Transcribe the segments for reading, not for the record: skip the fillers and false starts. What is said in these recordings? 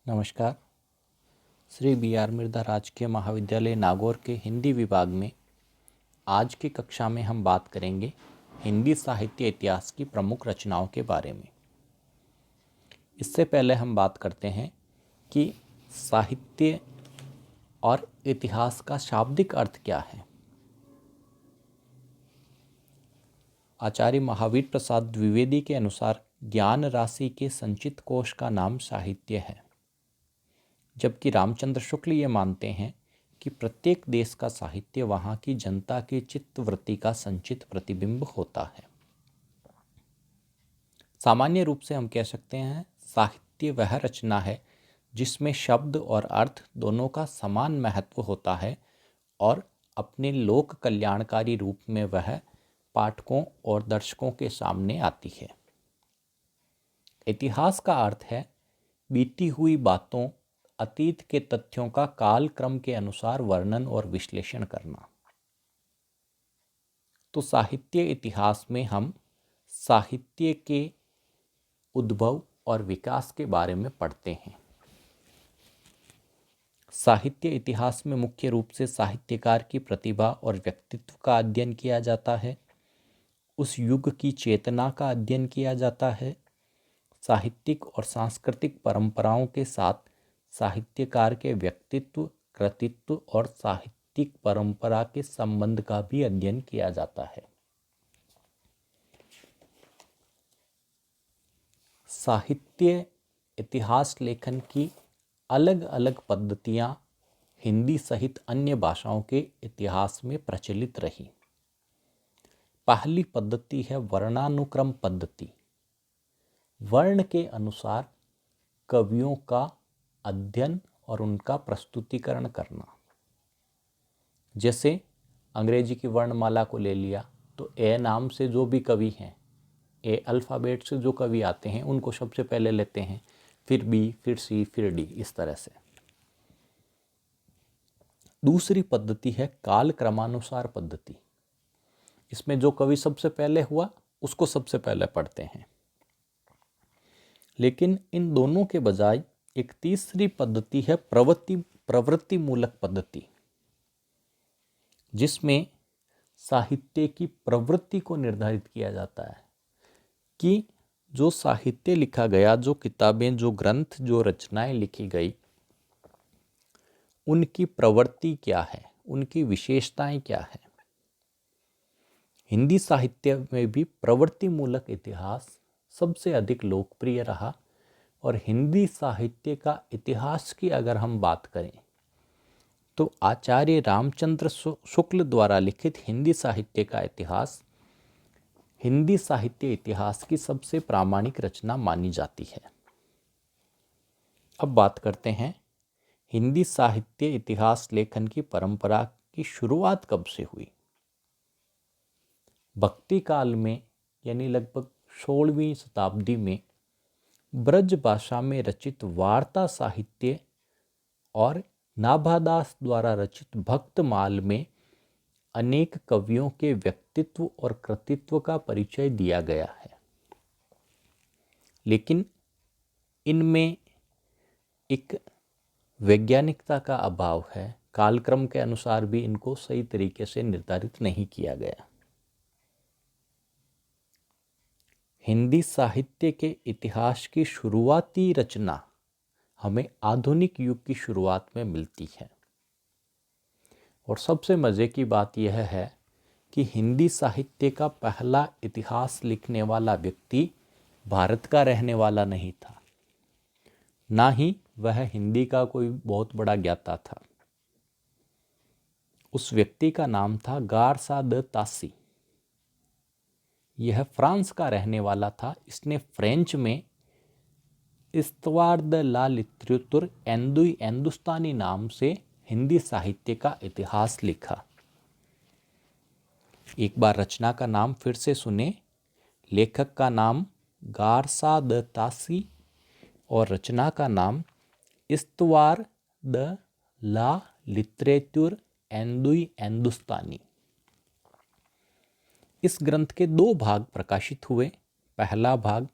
नमस्कार। Shri B are Mirdha राजकीय महाविद्यालय नागौर के हिंदी विभाग में आज की कक्षा में हम बात करेंगे हिंदी साहित्य इतिहास की प्रमुख रचनाओं के बारे में। इससे पहले हम बात करते हैं कि साहित्य और इतिहास का शाब्दिक अर्थ क्या है। आचार्य महावीर प्रसाद द्विवेदी के अनुसार ज्ञान राशि के संचित कोश का नाम साहित्य है, जबकि रामचंद्र शुक्ल ये मानते हैं कि प्रत्येक देश का साहित्य वहाँ की जनता की चित्तवृत्ति का संचित प्रतिबिंब होता है। सामान्य रूप से हम कह सकते हैं साहित्य वह रचना है जिसमें शब्द और अर्थ दोनों का समान महत्व होता है और अपने लोक कल्याणकारी रूप में वह पाठकों और दर्शकों के सामने आती है। इतिहास का अर्थ है बीती हुई बातों, अतीत के तथ्यों का काल क्रम के अनुसार वर्णन और विश्लेषण करना। तो साहित्य इतिहास में हम साहित्य के उद्भव और विकास के बारे में पढ़ते हैं। साहित्य इतिहास में मुख्य रूप से साहित्यकार की प्रतिभा और व्यक्तित्व का अध्ययन किया जाता है, उस युग की चेतना का अध्ययन किया जाता है। साहित्यिक और सांस्कृतिक परंपराओं के साथ साहित्यकार के व्यक्तित्व, कृतित्व और साहित्यिक परंपरा के संबंध का भी अध्ययन किया जाता है। साहित्य इतिहास लेखन की अलग अलग पद्धतियाँ हिंदी सहित अन्य भाषाओं के इतिहास में प्रचलित रही। पहली पद्धति है वर्णानुक्रम पद्धति। वर्ण के अनुसार कवियों का अध्ययन और उनका प्रस्तुतिकरण करना। जैसे अंग्रेजी की वर्णमाला को ले लिया तो ए नाम से जो भी कवि हैं, ए अल्फ़ाबेट से जो कवि आते हैं उनको सबसे पहले लेते हैं, फिर बी, फिर सी, फिर डी, इस तरह से। दूसरी पद्धति है काल क्रमानुसार पद्धति। इसमें जो कवि सबसे पहले हुआ उसको सबसे पहले पढ़ते हैं। लेकिन इन दोनों के बजाय एक तीसरी पद्धति है प्रवृत्ति मूलक पद्धति, जिसमें साहित्य की प्रवृत्ति को निर्धारित किया जाता है कि जो साहित्य लिखा गया, जो किताबें, जो ग्रंथ, जो रचनाएं लिखी गई, उनकी प्रवृत्ति क्या है, उनकी विशेषताएं क्या है। हिंदी साहित्य में भी प्रवृत्ति मूलक इतिहास सबसे अधिक लोकप्रिय रहा और हिंदी साहित्य का इतिहास की अगर हम बात करें तो आचार्य रामचंद्र शुक्ल द्वारा लिखित हिंदी साहित्य का इतिहास हिंदी साहित्य इतिहास की सबसे प्रामाणिक रचना मानी जाती है। अब बात करते हैं हिंदी साहित्य इतिहास लेखन की परंपरा की शुरुआत कब से हुई। भक्ति काल में यानी लगभग 16वीं शताब्दी में ब्रज भाषा में रचित वार्ता साहित्य और नाभादास द्वारा रचित भक्तमाल में अनेक कवियों के व्यक्तित्व और कृतित्व का परिचय दिया गया है। लेकिन इनमें एक वैज्ञानिकता का अभाव है, कालक्रम के अनुसार भी इनको सही तरीके से निर्धारित नहीं किया गया। हिंदी साहित्य के इतिहास की शुरुआती रचना हमें आधुनिक युग की शुरुआत में मिलती है। और सबसे मज़े की बात यह है कि हिंदी साहित्य का पहला इतिहास लिखने वाला व्यक्ति भारत का रहने वाला नहीं था, ना ही वह हिंदी का कोई बहुत बड़ा ज्ञाता था। उस व्यक्ति का नाम था गारसा द तासी। यह फ्रांस का रहने वाला था। इसने फ्रेंच में इस्तवार द ला लिटरेचर एंदुई हिंदुस्तानी नाम से हिंदी साहित्य का इतिहास लिखा। एक बार रचना का नाम फिर से सुने। लेखक का नाम गारसा द तासी और रचना का नाम इस्तवार द ला लिटरेचर एंदुई हिंदुस्तानी। इस ग्रंथ के 2 भाग प्रकाशित हुए। पहला भाग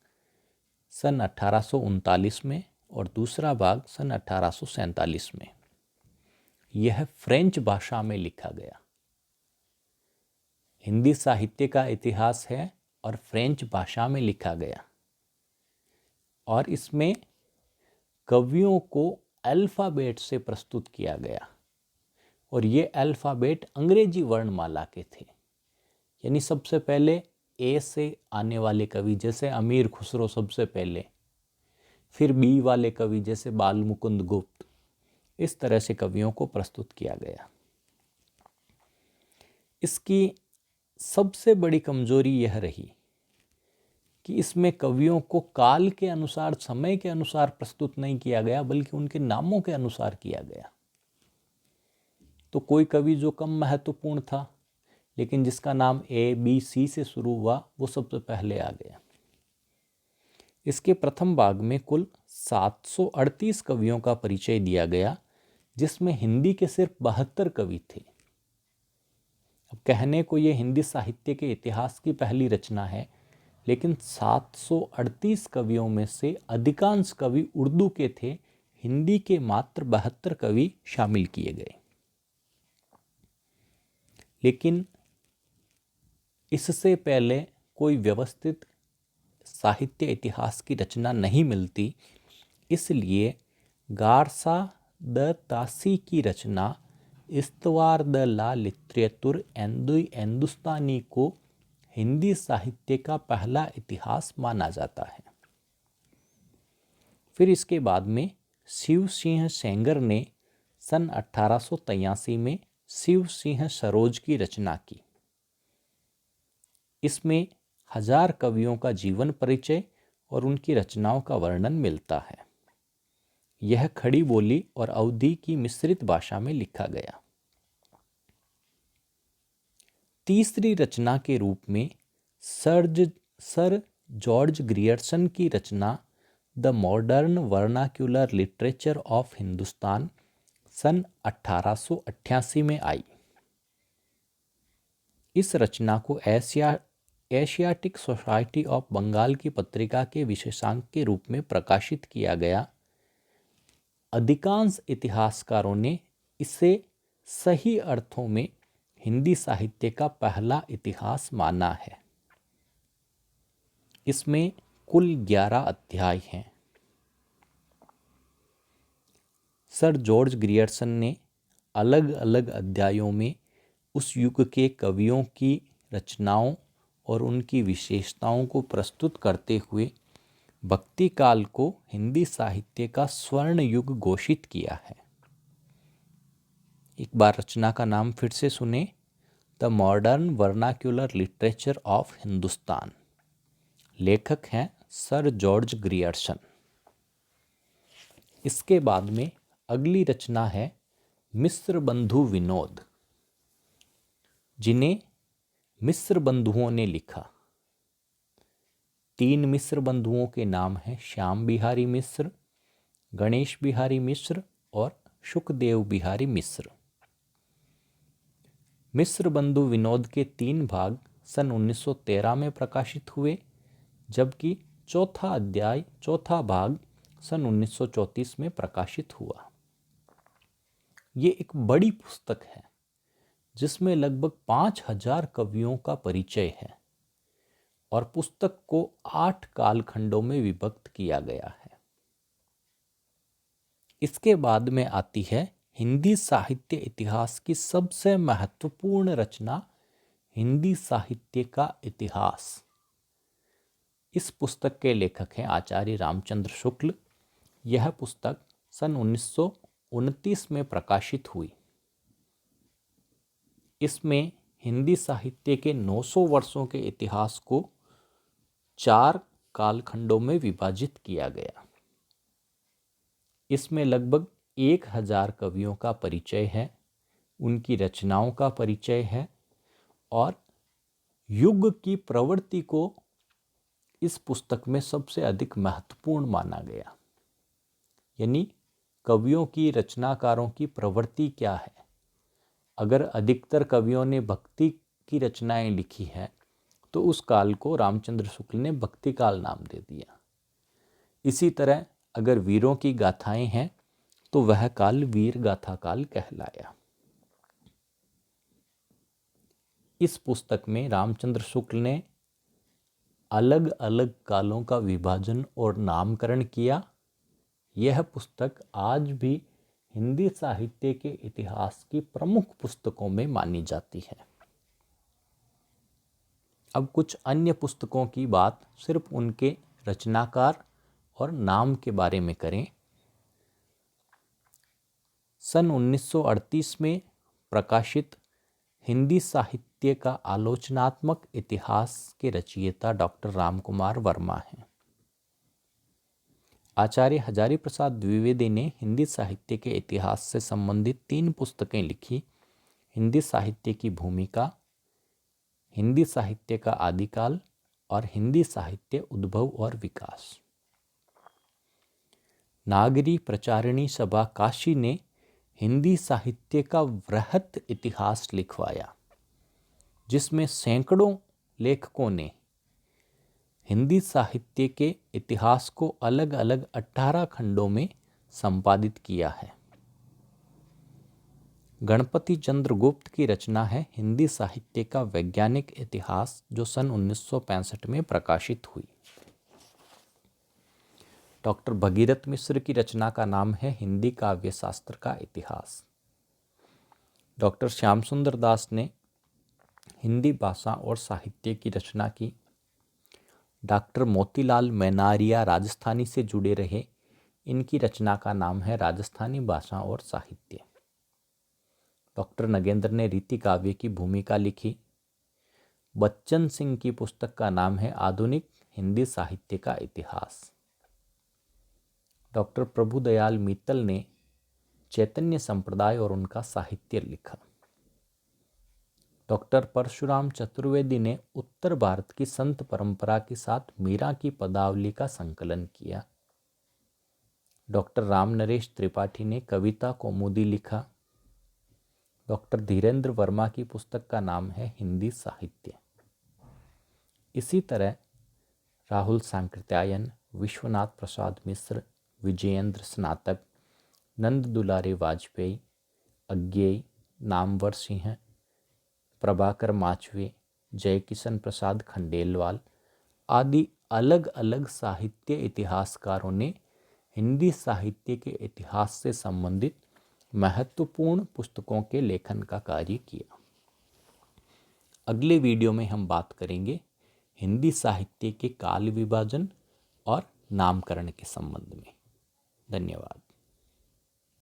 सन 1839 में और दूसरा भाग सन 1847 में। यह फ्रेंच भाषा में लिखा गया। हिंदी साहित्य का इतिहास है और फ्रेंच भाषा में लिखा गया, और इसमें कवियों को अल्फ़ाबेट से प्रस्तुत किया गया, और ये अल्फ़ाबेट अंग्रेजी वर्णमाला के थे। यानी सबसे पहले ए से आने वाले कवि जैसे अमीर खुसरो सबसे पहले, फिर बी वाले कवि जैसे बाल मुकुंद गुप्त, इस तरह से कवियों को प्रस्तुत किया गया। इसकी सबसे बड़ी कमजोरी यह रही कि इसमें कवियों को काल के अनुसार, समय के अनुसार प्रस्तुत नहीं किया गया, बल्कि उनके नामों के अनुसार किया गया। तो कोई कवि जो कम महत्वपूर्ण था लेकिन जिसका नाम ए बी सी से शुरू हुआ, वो सबसे पहले आ गया। इसके प्रथम भाग में कुल 738 कवियों का परिचय दिया गया, जिसमें हिंदी के सिर्फ 72 कवि थे। अब कहने को ये हिंदी साहित्य के इतिहास की पहली रचना है, लेकिन 738 कवियों में से अधिकांश कवि उर्दू के थे। हिंदी के मात्र 72 कवि शामिल किए गए। लेकिन इससे पहले कोई व्यवस्थित साहित्य इतिहास की रचना नहीं मिलती, इसलिए गारसा द तासी की रचना इस्तवार द ला लिटरेतुर हिंदुस्तानी को हिंदी साहित्य का पहला इतिहास माना जाता है। फिर इसके बाद में शिव सिंह सेंगर ने सन 1883 में शिव सिंह सरोज की रचना की। इसमें 1000 कवियों का जीवन परिचय और उनकी रचनाओं का वर्णन मिलता है। यह खड़ी बोली और अवधी की मिश्रित भाषा में लिखा गया। तीसरी रचना के रूप में सर जॉर्ज ग्रियर्सन की रचना the modern vernacular literature of Hindustan सन 1888 में आई। इस रचना को एशियाटिक सोसाइटी ऑफ बंगाल की पत्रिका के विशेषांक के रूप में प्रकाशित किया गया। अधिकांश इतिहासकारों ने इसे सही अर्थों में हिंदी साहित्य का पहला इतिहास माना है। इसमें कुल 11 अध्याय हैं। सर जॉर्ज ग्रियर्सन ने अलग अलग अध्यायों में उस युग के कवियों की रचनाओं और उनकी विशेषताओं को प्रस्तुत करते हुए भक्ति काल को हिंदी साहित्य का स्वर्ण युग घोषित किया है। एक बार रचना का नाम फिर से सुने, the modern vernacular literature of Hindustan. लेखक हैं सर जॉर्ज ग्रियर्सन। इसके बाद में अगली रचना है मिस्र बंधु विनोद, जिन्हें मिस्र बंधुओं ने लिखा। 3 मिस्र बंधुओं के नाम हैं श्याम बिहारी मिश्र, गणेश बिहारी मिश्र और शुकदेव बिहारी मिश्र। मिस्र बंधु विनोद के 3 भाग सन 1913 में प्रकाशित हुए, जबकि चौथा भाग सन 1934 में प्रकाशित हुआ। ये एक बड़ी पुस्तक है जिसमें लगभग 5000 कवियों का परिचय है और पुस्तक को 8 कालखंडों में विभक्त किया गया है। इसके बाद में आती है हिंदी साहित्य इतिहास की सबसे महत्वपूर्ण रचना, हिंदी साहित्य का इतिहास। इस पुस्तक के लेखक हैं आचार्य रामचंद्र शुक्ल। यह पुस्तक सन 1929 में प्रकाशित हुई। इसमें हिंदी साहित्य के 900 वर्षों के इतिहास को 4 कालखंडों में विभाजित किया गया। इसमें लगभग 1000 कवियों का परिचय है, उनकी रचनाओं का परिचय है और युग की प्रवृत्ति को इस पुस्तक में सबसे अधिक महत्वपूर्ण माना गया। यानी कवियों की, रचनाकारों की प्रवृत्ति क्या है। अगर अधिकतर कवियों ने भक्ति की रचनाएं लिखी हैं तो उस काल को रामचंद्र शुक्ल ने भक्ति काल नाम दे दिया। इसी तरह अगर वीरों की गाथाएं हैं तो वह काल वीर गाथा काल कहलाया। इस पुस्तक में रामचंद्र शुक्ल ने अलग अलग कालों का विभाजन और नामकरण किया। यह पुस्तक आज भी हिंदी साहित्य के इतिहास की प्रमुख पुस्तकों में मानी जाती है। अब कुछ अन्य पुस्तकों की बात सिर्फ उनके रचनाकार और नाम के बारे में करें। सन 1938 में प्रकाशित हिंदी साहित्य का आलोचनात्मक इतिहास के रचयिता डॉक्टर रामकुमार वर्मा हैं। आचार्य हजारी प्रसाद द्विवेदी ने हिंदी साहित्य के इतिहास से संबंधित 3 पुस्तकें लिखी। हिंदी साहित्य की भूमिका, हिंदी साहित्य का आदिकाल और हिंदी साहित्य उद्भव और विकास। नागरी प्रचारिणी सभा काशी ने हिंदी साहित्य का वृहत इतिहास लिखवाया, जिसमें सैकड़ों लेखकों ने हिंदी साहित्य के इतिहास को अलग अलग 18 खंडों में संपादित किया है। गणपति चंद्र गुप्त की रचना है हिंदी साहित्य का वैज्ञानिक इतिहास, जो सन 1965 में प्रकाशित हुई। डॉक्टर भगीरथ मिश्र की रचना का नाम है हिंदी काव्य शास्त्र का इतिहास। डॉक्टर श्याम सुंदर दास ने हिंदी भाषा और साहित्य की रचना की। डॉक्टर मोतीलाल मैनारिया राजस्थानी से जुड़े रहे। इनकी रचना का नाम है राजस्थानी भाषा और साहित्य। डॉक्टर नगेंद्र ने रीति काव्य की भूमिका लिखी। बच्चन सिंह की पुस्तक का नाम है आधुनिक हिंदी साहित्य का इतिहास। डॉक्टर प्रभुदयाल मित्तल ने चैतन्य संप्रदाय और उनका साहित्य लिखा। डॉक्टर परशुराम चतुर्वेदी ने उत्तर भारत की संत परंपरा के साथ मीरा की पदावली का संकलन किया। डॉक्टर राम नरेश त्रिपाठी ने कविता कौमुदी लिखा। डॉक्टर धीरेन्द्र वर्मा की पुस्तक का नाम है हिंदी साहित्य। इसी तरह राहुल सांकृत्यायन, विश्वनाथ प्रसाद मिश्र, विजयेंद्र स्नातक, नंद दुलारे वाजपेयी, अज्ञेय, नामवर सिंह, प्रभाकर माचवे, जयकिशन प्रसाद खंडेलवाल आदि अलग अलग साहित्य इतिहासकारों ने हिंदी साहित्य के इतिहास से संबंधित महत्वपूर्ण पुस्तकों के लेखन का कार्य किया। अगले वीडियो में हम बात करेंगे हिंदी साहित्य के काल विभाजन और नामकरण के संबंध में। धन्यवाद।